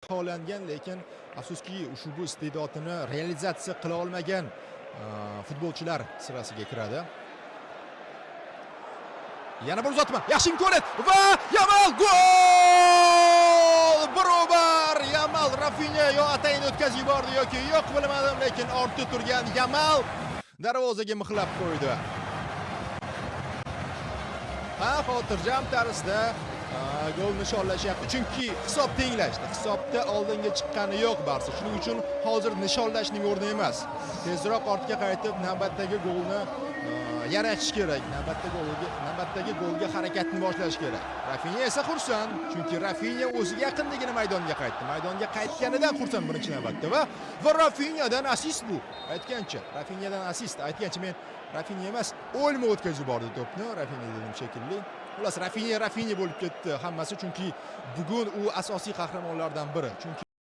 Qo'llangan, lekin afsuski ushbu iste'dodini realizatsiya qila olmagan futbolchilar sirasiga kiradi. Yana bir uzatma, yaxshi imkoniyat va Yamal gol! Barobar Yamal Rafinha yo atayin o'tkazib yubordi yoki yo'q bilmadim, lekin ortda turgan Yamal darvozaga mixlab qo'ydi. Xotirjam tarzda gol nishonlashyapti, chunki hisob tenglashdi. Hisobda oldinga chiqqani yo'q Barsa. Shuning uchun hozir nishonlashning o'rni emas. Tezroq ortga qaytib navbatdagi golni yaratish kerak. Navbatdagi golga harakatni boshlash kerak. Rafinha esa xursand, chunki Rafinha o'ziga yaqinligini maydonga qaytdi. Maydonga qaytganidan xursand birinchi navbatda va Rafinhadan assist bu. Aytgancha, Rafinhadan assist. Aytgancha men Rafinha emas, Olmo o'tkazib yubordi to'pni. Rafinha dedim shekilli. Xullas Rafinha bo'lib ketdi hammasi, chunki bugun u asosiy qahramonlardan biri. Chunki